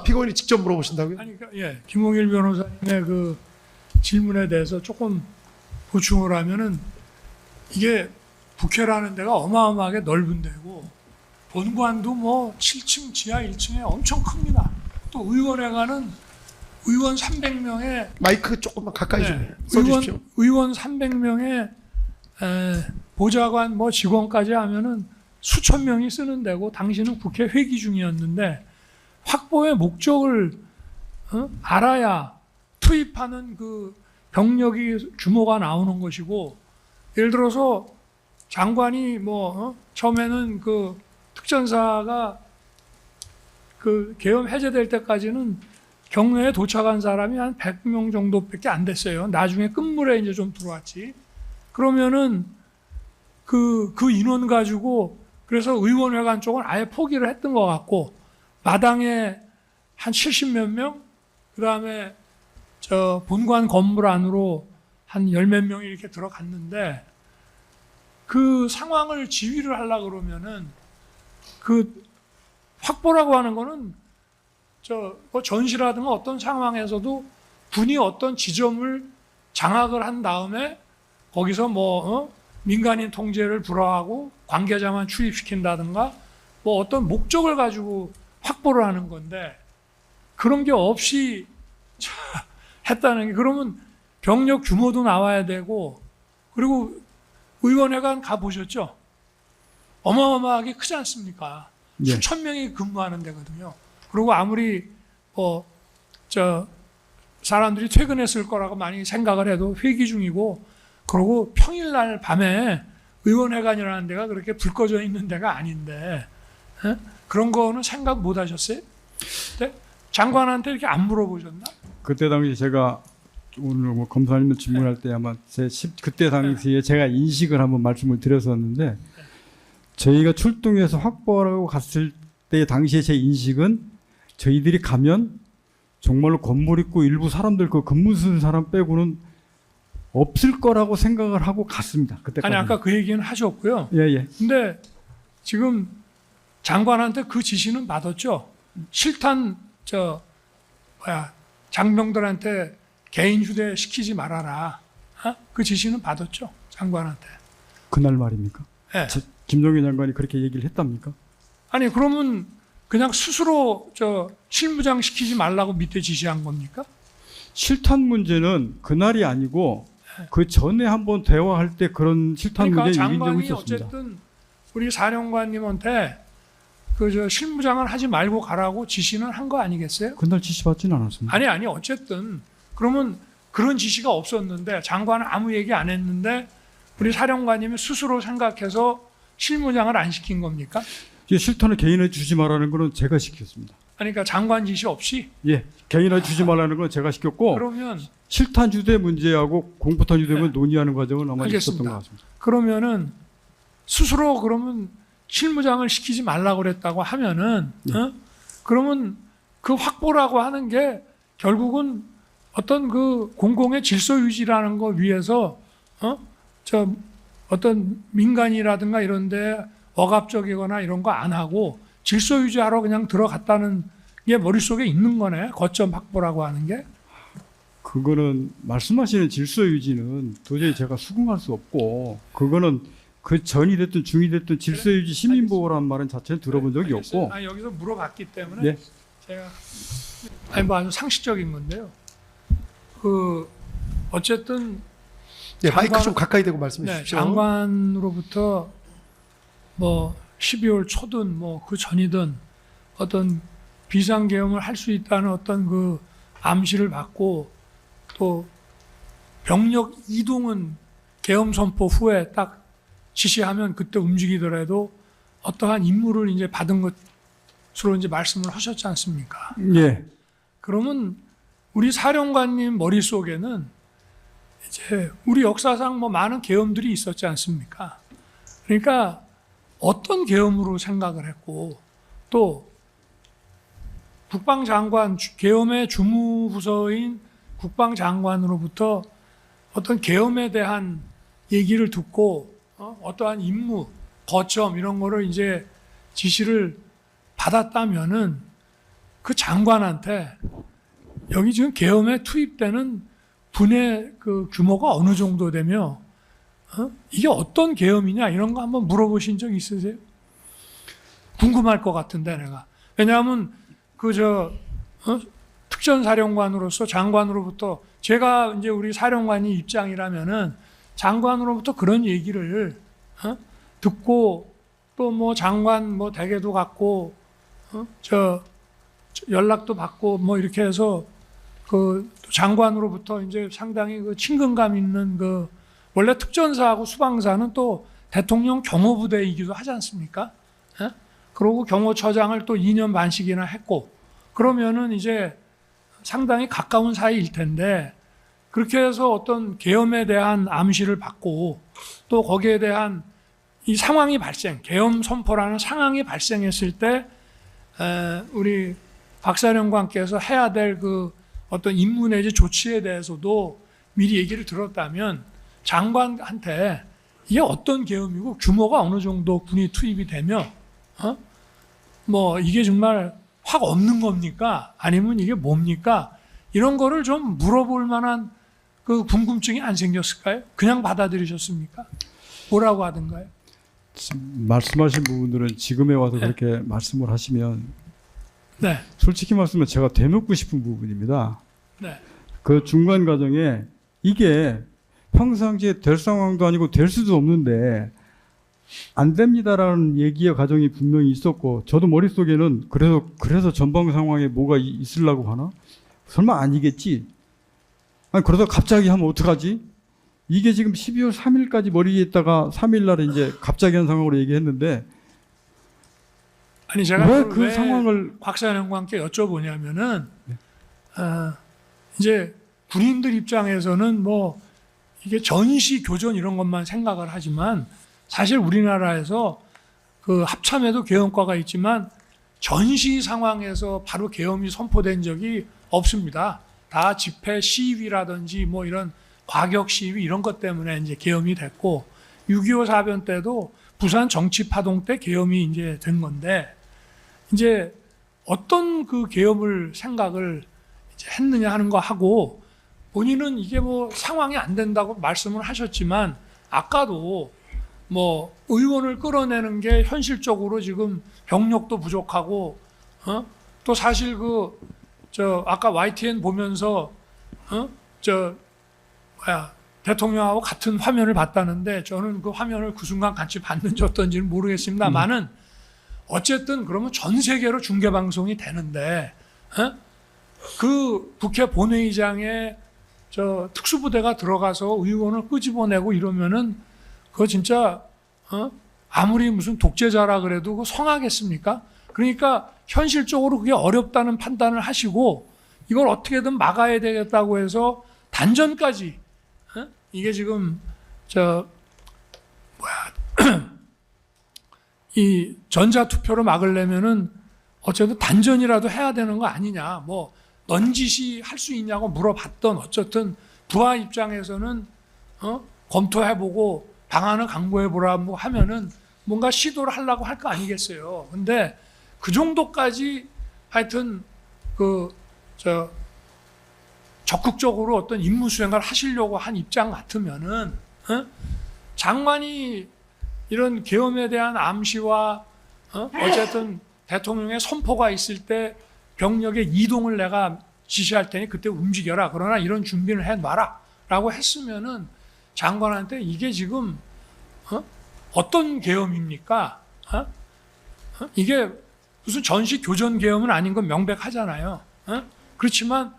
피고인이 직접 물어보신다고요? 아니, 예, 김홍일 변호사님의 그 질문에 대해서 조금 보충을 하면은 이게 국회라는 데가 어마어마하게 넓은 데고 본관도 뭐 7층 지하 1층에 엄청 큽니다. 또 의원회관은 의원 300명에 마이크 조금만 가까이 좀 써주십시오. 의원 300명에 보좌관 뭐 직원까지 하면은 수천 명이 쓰는 데고 당시는 국회 회기 중이었는데 확보의 목적을 알아야 투입하는 그 병력이 규모가 나오는 것이고, 예를 들어서 장관이 처음에는 그 특전사가 그 계엄 해제될 때까지는 경로에 도착한 사람이 한 100명 정도밖에 안 됐어요. 나중에 끝물에 이제 좀 들어왔지. 그러면은 그 인원 가지고 그래서 의원회관 쪽은 아예 포기를 했던 것 같고, 마당에 한 70몇 명, 그 다음에 저 본관 건물 안으로 한 10몇 명이 이렇게 들어갔는데, 그 상황을 지휘를 하려고 그러면은 그 확보라고 하는 거는 뭐 전시라든가 어떤 상황에서도 군이 어떤 지점을 장악을 한 다음에 거기서 민간인 통제를 불허하고 관계자만 출입시킨다든가 뭐 어떤 목적을 가지고 확보를 하는 건데, 그런 게 없이 했다는 게, 그러면 병력 규모도 나와야 되고, 그리고 의원회관 가보셨죠? 어마어마하게 크지 않습니까? 예. 수천 명이 근무하는 데거든요. 그리고 아무리 사람들이 퇴근했을 거라고 많이 생각을 해도 회기 중이고, 그리고 평일날 밤에 의원회관이라는 데가 그렇게 불 꺼져 있는 데가 아닌데, 그런 거는 생각 못 하셨어요? 네? 장관한테 이렇게 안 물어보셨나? 그때 당시 제가 오늘 검사님 질문할 때 아마 그때 당시에 제가 인식을 한번 말씀을 드렸었는데, 저희가 출동해서 확보하라고 갔을 때 당시에 제 인식은 저희들이 가면 정말로 건물 있고 일부 사람들 그 근무 쓰는 사람 빼고는 없을 거라고 생각을 하고 갔습니다. 그때까지. 아니, 아까 그 얘기는 하셨고요. 예. 근데 지금 장관한테 그 지시는 받았죠. 실탄 장병들한테 개인 휴대 시키지 말아라. 그 지시는 받았죠. 장관한테. 그날 말입니까? 네. 김종인 장관이 그렇게 얘기를 했답니까? 아니, 그러면 그냥 스스로 실무장 시키지 말라고 밑에 지시한 겁니까? 실탄 문제는 그날이 아니고 그 전에 한번 대화할 때 그런 실탄 그러니까 문제 얘기한 적이 장관이 있었습니다. 어쨌든 우리 사령관님한테 실무장을 하지 말고 가라고 지시는 한 거 아니겠어요? 그날 지시 받지는 않았습니다. 아니, 어쨌든 그러면 그런 지시가 없었는데 장관은 아무 얘기 안 했는데 우리 사령관님이 스스로 생각해서 실무장을 안 시킨 겁니까? 실탄을 개인에 주지 말라는 거는 제가 시켰습니다. 그러니까 장관 지시 없이? 예, 개인에 주지 말라는 건 제가 시켰고, 그러면 실탄 휴대 문제하고 공포탄 휴대문 논의하는 과정은 아마 알겠습니다. 있었던 것 같습니다. 그러면은 스스로 그러면 실무장을 시키지 말라고 그랬다고 하면은 그러면 그 확보라고 하는 게 결국은 어떤 그 공공의 질서 유지라는 거 위해서 어떤 민간이라든가 이런데 억압적이거나 이런 거 안 하고 질서 유지하러 그냥 들어갔다는 게 머릿속에 있는 거네. 거점 확보라고 하는 게. 그거는 말씀하시는 질서 유지는 도저히 제가 수긍할 수 없고, 그거는 그 전이 됐든 중이 됐든 질서 유지 시민 보호라는 말은 자체는 들어본 적이 없고. 여기서 물어봤기 때문에 네. 제가 아주 상식적인 건데요. 어쨌든 마이크 좀 가까이 대고 말씀해 주십시오. 장관으로부터 12월 초든 그 전이든 어떤 비상계엄을 할 수 있다는 어떤 그 암시를 받고, 또 병력 이동은 계엄 선포 후에 딱 지시하면 그때 움직이더라도 어떠한 임무를 이제 받은 것으로 이제 말씀을 하셨지 않습니까? 예. 그러면 우리 사령관님 머릿속에는 이제 우리 역사상 많은 계엄들이 있었지 않습니까? 그러니까 어떤 계엄으로 생각을 했고, 또 국방장관, 계엄의 주무부서인 국방장관으로부터 어떤 계엄에 대한 얘기를 듣고 어떠한 임무, 거점 이런 거를 이제 지시를 받았다면은 그 장관한테 여기 지금 계엄에 투입되는 분의 그 규모가 어느 정도 되며 이게 어떤 계엄이냐 이런 거 한번 물어보신 적 있으세요? 궁금할 것 같은데 내가. 왜냐하면 특전사령관으로서 장관으로부터 제가 이제 우리 사령관이 입장이라면은 장관으로부터 그런 얘기를 듣고 또 뭐 장관 뭐 대개도 갖고 연락도 받고 뭐 이렇게 해서 그 장관으로부터 이제 상당히 그 친근감 있는 그 원래 특전사하고 수방사는 또 대통령 경호부대이기도 하지 않습니까? 예? 그리고 경호처장을 또 2년 반씩이나 했고 그러면은 이제 상당히 가까운 사이일 텐데 그렇게 해서 어떤 계엄에 대한 암시를 받고 또 거기에 대한 이 상황이 계엄 선포라는 상황이 발생했을 때 우리 박사령관께서 해야 될 그 어떤 임무 내지 조치에 대해서도 미리 얘기를 들었다면 장관한테 이게 어떤 계엄이고 규모가 어느 정도 군이 투입이 되며 뭐 이게 정말 확 없는 겁니까? 아니면 이게 뭡니까? 이런 거를 좀 물어볼 만한 그 궁금증이 안 생겼을까요? 그냥 받아들이셨습니까? 뭐라고 하던가요? 말씀하신 부분들은 지금에 와서 그렇게 말씀을 하시면 네. 솔직히 말씀하면 제가 되묻고 싶은 부분입니다. 네. 그 중간 과정에 이게 평상시에 될 상황도 아니고 될 수도 없는데 안 됩니다라는 얘기의 과정이 분명히 있었고 저도 머릿속에는 그래서 전방 상황에 뭐가 있으려고 하나? 설마 아니겠지? 아니 그러다 갑자기 하면 어떡하지? 이게 지금 12월 3일까지 머리에 있다가 3일 날에 이제 갑자기 한 상황으로 얘기했는데 아니 제가 왜 그 상황을 박사령관께 여쭤보냐면은 이제 군인들 입장에서는 뭐 이게 전시 교전 이런 것만 생각을 하지만 사실 우리나라에서 그 합참에도 계엄과가 있지만 전시 상황에서 바로 계엄이 선포된 적이 없습니다. 다 집회 시위라든지 뭐 이런 과격 시위 이런 것 때문에 이제 계엄이 됐고 6.25 사변 때도 부산 정치 파동 때 계엄이 이제 된 건데 이제 어떤 그 계엄을 생각을 이제 했느냐 하는 거 하고 본인은 이게 뭐 상황이 안 된다고 말씀을 하셨지만 아까도 뭐 의원을 끌어내는 게 현실적으로 지금 병력도 부족하고 또 사실 아까 YTN 보면서 대통령하고 같은 화면을 봤다는데 저는 그 화면을 그 순간 같이 봤는지 어떤지는 모르겠습니다만은 어쨌든 그러면 전 세계로 중계 방송이 되는데 그 국회 본회의장에 특수부대가 들어가서 의원을 끄집어내고 이러면은 그거 진짜 아무리 무슨 독재자라 그래도 그거 성하겠습니까? 그러니까 현실적으로 그게 어렵다는 판단을 하시고 이걸 어떻게든 막아야 되겠다고 해서 단전까지 이게 지금 이 전자투표로 막으려면은 어쨌든 단전이라도 해야 되는 거 아니냐 뭐 넌지시 할 수 있냐고 물어봤던 어쨌든 부하 입장에서는 검토해보고 방안을 강구해보라 뭐 하면은 뭔가 시도를 하려고 할 거 아니겠어요. 근데 그 정도까지 하여튼 적극적으로 어떤 임무 수행을 하시려고 한 입장 같으면은 장관이 이런 계엄에 대한 암시와 어쨌든 대통령의 선포가 있을 때 병력의 이동을 내가 지시할 테니 그때 움직여라. 그러나 이런 준비를 해놔라. 라고 했으면은 장관한테 이게 지금 어떤 계엄입니까? 이게 무슨 전시 교전 계엄은 아닌 건 명백하잖아요. 그렇지만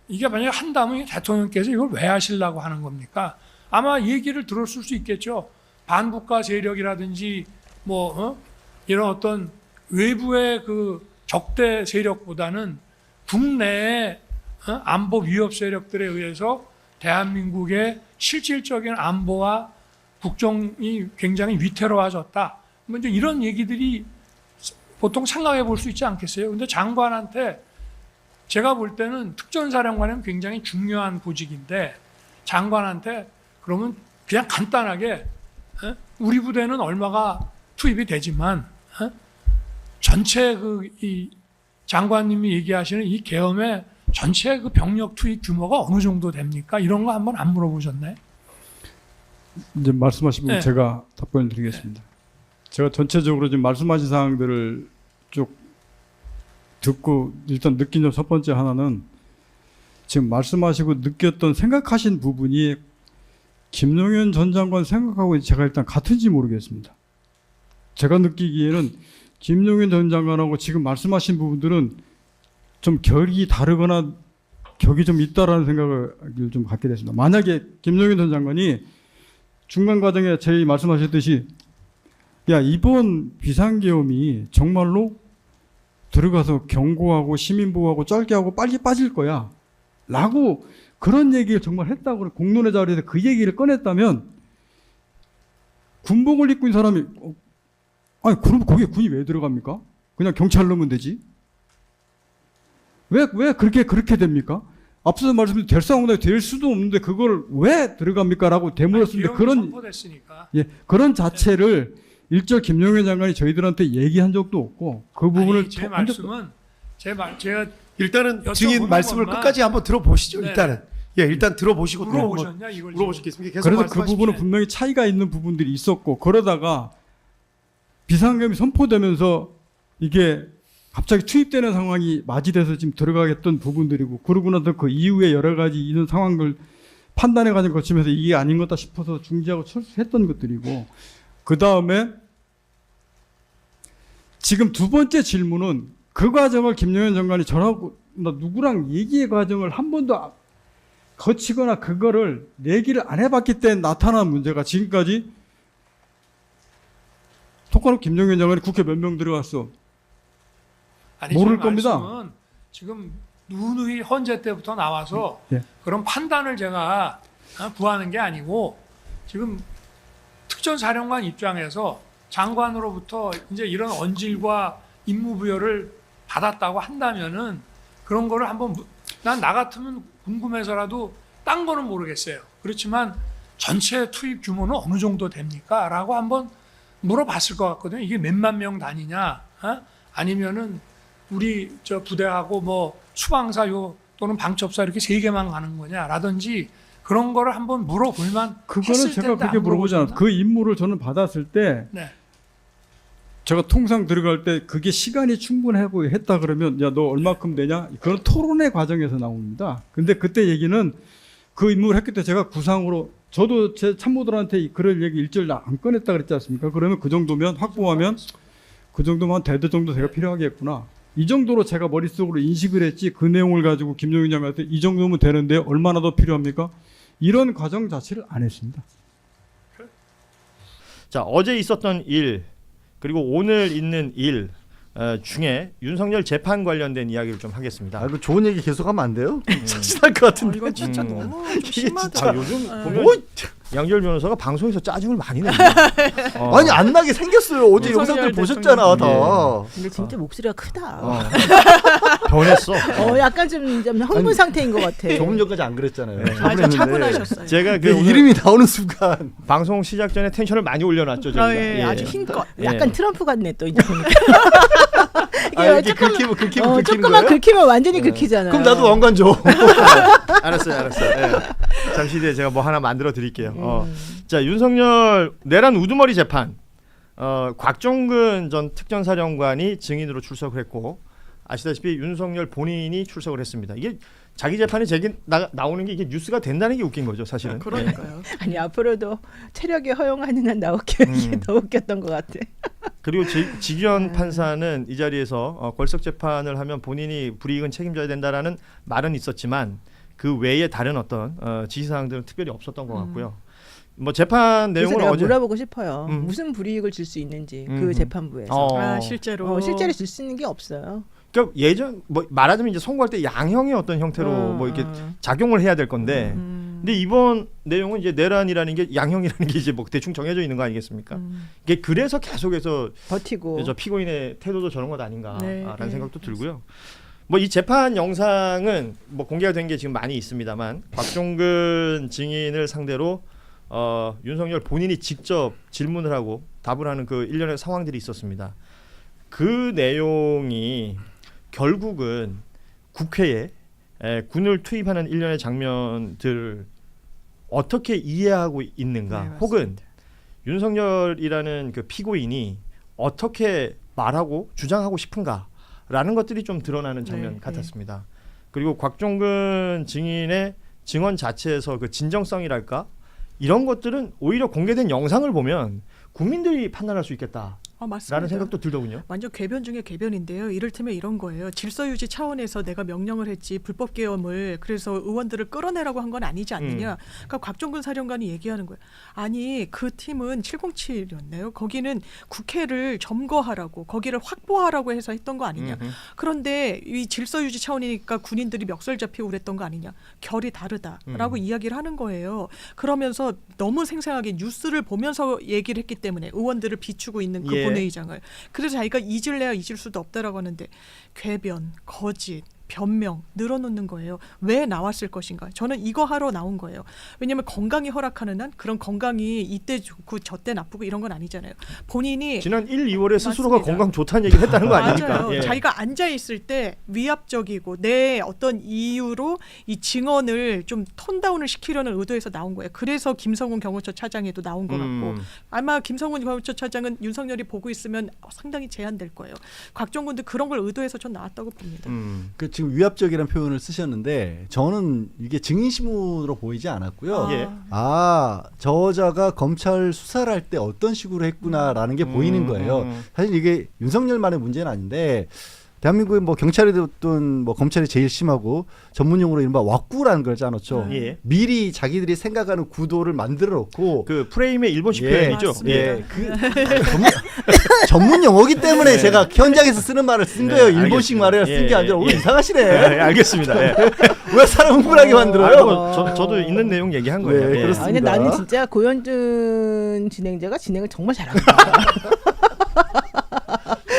이게 만약에 한다면 대통령께서 이걸 왜 하시려고 하는 겁니까? 아마 얘기를 들었을 수 있겠죠. 반국가 세력이라든지 이런 어떤 외부의 그 적대 세력보다는 국내의 안보 위협 세력들에 의해서 대한민국의 실질적인 안보와 국정이 굉장히 위태로워졌다. 뭐 이제 이런 얘기들이 보통 생각해 볼 수 있지 않겠어요? 근데 장관한테 제가 볼 때는 특전사령관은 굉장히 중요한 보직인데 장관한테 그러면 그냥 간단하게 우리 부대는 얼마가 투입이 되지만 전체 이 장관님이 얘기하시는 이 계엄의 전체 그 병력 투입 규모가 어느 정도 됩니까? 이런 거 한번 안 물어보셨나요? 이제 말씀하신 부분 네. 제가 답변을 드리겠습니다. 제가 전체적으로 지금 말씀하신 사항들을 쭉 듣고 일단 느낀 점 첫 번째 하나는 지금 말씀하시고 느꼈던 생각하신 부분이 김용현 전 장관 생각하고 제가 일단 같은지 모르겠습니다. 제가 느끼기에는 김용현 전 장관하고 지금 말씀하신 부분들은 좀 결이 다르거나 격이 좀 있다라는 생각을 좀 갖게 됐습니다. 만약에 김용현 전 장관이 중간 과정에 저희 말씀하셨듯이 야 이번 비상계엄이 정말로 들어가서 경고하고 시민보호하고 짧게 하고 빨리 빠질 거야 라고 그런 얘기를 정말 했다고 공론의 자리에서 그 얘기를 꺼냈다면 군복을 입고 있는 사람이 아니 그럼 거기에 군이 왜 들어갑니까? 그냥 경찰 넣으면 되지. 왜 그렇게 됩니까? 앞서서 말씀드린 될 상황도 될 수도 없는데 그걸 왜 들어갑니까? 라고 되물었는데 선포됐으니까. 그런 자체를 일절 김용현 장관이 저희들한테 얘기한 적도 없고 그 부분을 제 말씀은 제가 일단은 여쭤보는 증인 말씀을 것만- 끝까지 한번 들어보시죠. 네. 일단은 일단 들어보시고 또 한번 물어보셨냐 이걸 물어보시겠습니다. 계속 그래서 그 말씀하십시오. 부분은 분명히 차이가 있는 부분들이 있었고 그러다가 비상계엄이 선포되면서 이게 갑자기 투입되는 상황이 맞이돼서 지금 들어가겠던 부분들이고 그러고 나서 그 이후에 여러 가지 이런 상황을 판단의 과정을 거치면서 이게 아닌 거다 싶어서 중지하고 철수했던 것들이고 그 다음에 지금 두 번째 질문은 그 과정을 김용현 장관이 저하고 누구랑 얘기의 과정을 한 번도 거치거나 그거를 얘기를 안 해봤기 때문에 나타난 문제가 지금까지 똑바로 김용현 장관이 국회 몇 명 들어갔어. 아니, 모를 제 겁니다. 말씀은 지금 누누이 헌재 때부터 나와서 예. 그런 판단을 제가 구하는 게 아니고 지금 특전사령관 입장에서 장관으로부터 이제 이런 언질과 임무부여를 받았다고 한다면은 그런 거를 한번 난 나 같으면 궁금해서라도 딴 거는 모르겠어요. 그렇지만 전체 투입 규모는 어느 정도 됩니까? 라고 한번 물어봤을 것 같거든요. 이게 몇만 명 단위냐? 아니면은 우리 저 부대하고 뭐 수방사 또는 방첩사 이렇게 3개만 가는 거냐라든지 그런 거를 한번 물어볼만 그거는 했을 제가 텐데 그렇게 안 물어보지 않았어요. 물어보셨나? 그 임무를 저는 받았을 때 네. 제가 통상 들어갈 때 그게 시간이 충분하고 했다 그러면 야 너 얼마큼 되냐? 그건 토론의 과정에서 나옵니다. 근데 그때 얘기는 그 임무를 했기 때문에 제가 구상으로 저도 제 참모들한테 그럴 얘기 일절 안 꺼냈다 그랬지 않습니까? 그러면 그 정도면 확보하면 그 정도면 대대 정도 제가 필요하겠구나. 이 정도로 제가 머릿속으로 인식을 했지 그 내용을 가지고 김용현 장관한테 이 정도면 되는데 얼마나 더 필요합니까? 이런 과정 자체를 안 했습니다. 자, 어제 있었던 일 그리고 오늘 있는 일 중에 윤석열 재판 관련된 이야기를 좀 하겠습니다. 아, 이거 좋은 얘기 계속하면 안 돼요? 차진할 것 같은데. 이건 진짜 너무 좀 이게 심하다. 아, 요즘 네. 보면 양지열 변호사가 방송에서 짜증을 많이 내요. 아니 안 나게 생겼어요. 어제 윤석열 영상들 보셨잖아 다. 근데 진짜 목소리가 크다. 변했어. 약간 좀 흥분 아니, 상태인 것 같아. 조금 전까지 안 그랬잖아요. 맞아, 차분하셨어요. 제가 그 그 오늘 이름이 나오는 순간 방송 시작 전에 텐션을 많이 올려놨죠. 저희가. 예, 아주 힘껏. 예. 약간 트럼프 같네 또 이제 보니까. 이렇게 긁히면 긁히는 조금만 거예요? 긁히면 완전히 긁히잖아. 그럼 나도 왕관 줘. 알았어요. 예. 잠시 뒤에 제가 뭐 하나 만들어 드릴게요. 자, 윤석열 내란 우두머리 재판. 곽종근 전 특전사령관이 증인으로 출석을 했고 아시다시피 윤석열 본인이 출석을 했습니다. 이게 자기 재판이 나오는 게 이게 뉴스가 된다는 게 웃긴 거죠, 사실은. 그러니까요. 아니 앞으로도 체력이 허용하는 한 나올게 이게 더 웃겼던 것 같아. 그리고 지기현 판사는 이 자리에서 걸석 재판을 하면 본인이 불이익은 책임져야 된다라는 말은 있었지만 그 외에 다른 어떤 지시사항들은 특별히 없었던 것 같고요. 뭐 재판 그래서 내용은 내가 어제 물어보고 싶어요. 음. 무슨 불이익을 줄 수 있는지 그 재판부에서. 실제로 실제로 줄 수 있는 게 없어요. 그러니까 예전 뭐 말하자면 이제 선고할 때 양형의 어떤 형태로 뭐 이렇게 작용을 해야 될 건데, 근데 이번 내용은 이제 내란이라는 게 양형이라는 게 이제 뭐 대충 정해져 있는 거 아니겠습니까? 이게 그래서 계속해서 버티고. 저 피고인의 태도도 저런 것 아닌가라는 네, 생각도 들고요. 뭐 이 재판 영상은 뭐 공개가 된 게 지금 많이 있습니다만 곽종근 증인을 상대로 윤석열 본인이 직접 질문을 하고 답을 하는 그 일련의 상황들이 있었습니다. 그 내용이 결국은 국회에 군을 투입하는 일련의 장면들 어떻게 이해하고 있는가, 네, 혹은 윤석열이라는 그 피고인이 어떻게 말하고 주장하고 싶은가라는 것들이 좀 드러나는 장면 네, 같았습니다. 그리고 곽종근 증인의 증언 자체에서 그 진정성이랄까 이런 것들은 오히려 공개된 영상을 보면 국민들이 판단할 수 있겠다라는 맞습니다. 생각도 들더군요. 완전 궤변 중에 궤변인데요. 이를테면 이런 거예요. 질서 유지 차원에서 내가 명령을 했지 불법 계엄을 그래서 의원들을 끌어내라고 한 건 아니지 않느냐. 그러니까 곽종근 사령관이 얘기하는 거예요. 아니 그 팀은 707이었나요? 거기는 국회를 점거하라고 거기를 확보하라고 해서 했던 거 아니냐. 그런데 이 질서 유지 차원이니까 군인들이 멱살 잡히고 그랬던 거 아니냐. 결이 다르다라고 이야기를 하는 거예요. 그러면서 너무 생생하게 뉴스를 보면서 얘기를 했기 때문에 의원들을 비추고 있는 그 예. 본회의장을. 그래서 자기가 잊을래야 잊을 수도 없다라고 하는데 궤변, 거짓, 변명 늘어놓는 거예요. 왜 나왔을 것인가? 저는 이거 하러 나온 거예요. 왜냐하면 건강이 허락하는 한 그런 건강이 이때 좋고 저때 나쁘고 이런 건 아니잖아요. 본인이 지난 1, 2월에 스스로가 맞습니다. 건강 좋다는 얘기를 했다는 거 아닙니까? 맞아요. 예. 자기가 앉아 있을 때 위압적이고 내 어떤 이유로 이 증언을 좀 톤다운을 시키려는 의도에서 나온 거예요. 그래서 김성훈 경호처 차장에도 나온 것 같고 아마 김성훈 경호처 차장은 윤석열이 보고 있으면 상당히 제한될 거예요. 곽종근도 그런 걸 의도해서 전 나왔다고 봅니다. 그 지금 위압적이라는 표현을 쓰셨는데 저는 이게 증인신문으로 보이지 않았고요. 예. 저 여자가 검찰 수사를 할 때 어떤 식으로 했구나라는 게 보이는 거예요. 사실 이게 윤석열만의 문제는 아닌데 대한민국의 뭐 경찰이든 뭐 검찰이 제일 심하고 전문용어로 이른바 왁구라는 걸 짜놓죠. 예. 미리 자기들이 생각하는 구도를 만들어 놓고 그 프레임의 일본식 예. 표현이죠. 맞습니다. 예. 전문 용어기 때문에 예. 제가 현장에서 쓰는 말을 쓴 네, 거예요. 일본식 알겠습니다. 말을 쓴 게 예, 아니라 오늘 예. 이상하시네. 예, 알겠습니다. 예. 왜 사람 흥분하게 만들어요? 저도 있는 내용 얘기한 거예요. 네, 예. 그렇습니다. 아니 나는 진짜 고현준 진행자가 진행을 정말 잘한다.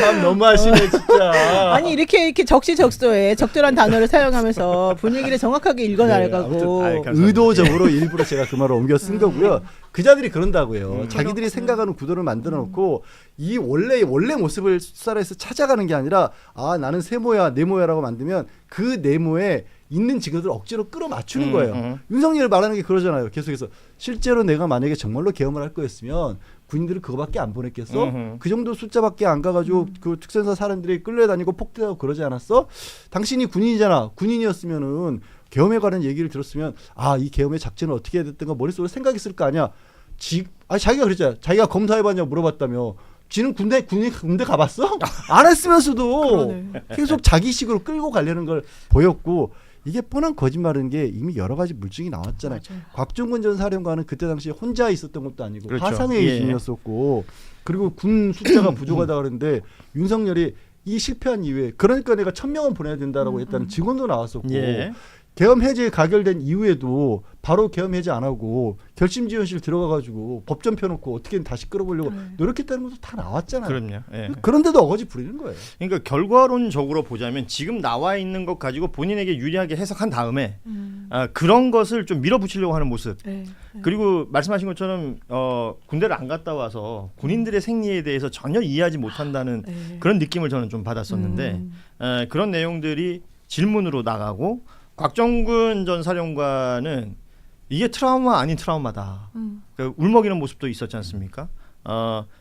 참 너무하시네 진짜. 아니 이렇게 적시적소에 적절한 단어를 사용하면서 분위기를 정확하게 읽어나가고 아무튼, 감사합니다. 의도적으로 일부러 제가 그 말을 옮겨 쓴 거고요. 그자들이 그런다고요. 자기들이 그렇구나. 생각하는 구도를 만들어 놓고 이 원래 모습을 수사를 해서 찾아가는 게 아니라 나는 세모야 네모야라고 만들면 그 네모에 있는 증거들을 억지로 끌어맞추는 거예요. 윤석열 말하는 게 그러잖아요. 계속해서 실제로 내가 만약에 정말로 계엄을 할 거였으면 군인들을 그거밖에 안 보냈겠어? 그 정도 숫자밖에 안 가가지고 그 특전사 사람들이 끌려다니고 폭대하고 그러지 않았어? 당신이 군인이잖아. 군인이었으면은 계엄에 관한 얘기를 들었으면 이 계엄의 작전을 어떻게 해야 됐던가 머릿속으로 생각했을 거 아니야. 자기가 그랬잖아. 자기가 검사해봤냐고 물어봤다며. 지는 군대 가봤어? 안 했으면서도 그러네. 계속 자기식으로 끌고 가려는 걸 보였고 이게 뻔한 거짓말인 게 이미 여러 가지 물증이 나왔잖아요. 맞아요. 곽종근 전 사령관은 그때 당시에 혼자 있었던 것도 아니고 그렇죠. 화상회의 예. 중이었었고 그리고 군 숫자가 부족하다 그러는데 윤석열이 이 실패한 이후에 그러니까 내가 1000명은 보내야 된다라고 했다는 증언도 나왔었고 예. 계엄 해제 가결된 이후에도 바로 계엄 해제 안 하고 결심지원실 들어가가지고 법전 펴놓고 어떻게든 다시 끌어보려고 노력했다는 것도 다 나왔잖아요. 그럼요. 예. 그런데도 어거지 부리는 거예요. 그러니까 결과론적으로 보자면 지금 나와 있는 것 가지고 본인에게 유리하게 해석한 다음에 그런 것을 좀 밀어붙이려고 하는 모습. 네. 그리고 말씀하신 것처럼 군대를 안 갔다 와서 군인들의 생리에 대해서 전혀 이해하지 못한다는 네. 그런 느낌을 저는 좀 받았었는데 그런 내용들이 질문으로 나가고 곽종근 전 사령관은 이게 트라우마 아닌 트라우마다. 그러니까 울먹이는 모습도 있었지 않습니까?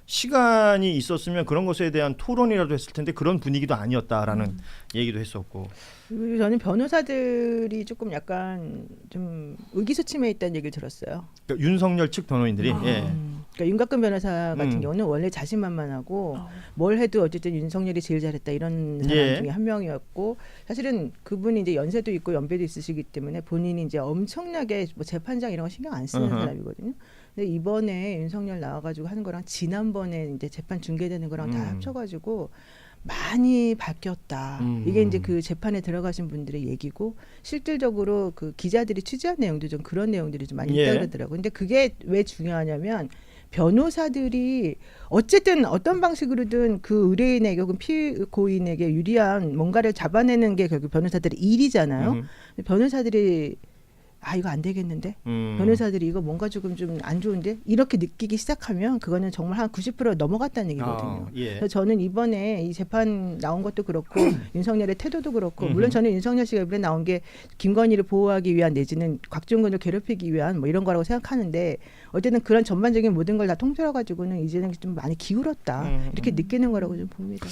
시간이 있었으면 그런 것에 대한 토론이라도 했을 텐데 그런 분위기도 아니었다라는 얘기도 했었고. 그리고 저는 변호사들이 조금 약간 좀 의기소침해 있다는 얘기를 들었어요. 그러니까 윤석열 측 변호인들이 예. 그러니까 윤곽근 변호사 같은 경우는 원래 자신만만하고 뭘 해도 어쨌든 윤석열이 제일 잘했다 이런 사람 예. 중에 한 명이었고 사실은 그분이 이제 연세도 있고 연배도 있으시기 때문에 본인이 이제 엄청나게 뭐 재판장 이런 거 신경 안 쓰는 사람이거든요. 근데 이번에 윤석열 나와가지고 하는 거랑 지난번에 이제 재판 중계되는 거랑 다 합쳐가지고 많이 바뀌었다. 이게 이제 그 재판에 들어가신 분들의 얘기고 실질적으로 그 기자들이 취재한 내용도 좀 그런 내용들이 좀 많이 있다 그러더라고요. 근데 그게 왜 중요하냐면 변호사들이 어쨌든 어떤 방식으로든 그 의뢰인에게 혹은 피고인에게 유리한 뭔가를 잡아내는 게 결국 변호사들의 일이잖아요. 변호사들이 아 이거 안 되겠는데 음. 변호사들이 이거 뭔가 조금 좀 안 좋은데 이렇게 느끼기 시작하면 그거는 정말 한 90% 넘어갔다는 얘기거든요. 예. 그래서 저는 이번에 이 재판 나온 것도 그렇고 윤석열의 태도도 그렇고 물론 저는 윤석열 씨가 이번에 나온 게 김건희를 보호하기 위한 내지는 곽종근을 괴롭히기 위한 뭐 이런 거라고 생각하는데 어쨌든 그런 전반적인 모든 걸 다 통틀어 가지고는 이제는 좀 많이 기울었다 이렇게 느끼는 거라고 좀 봅니다.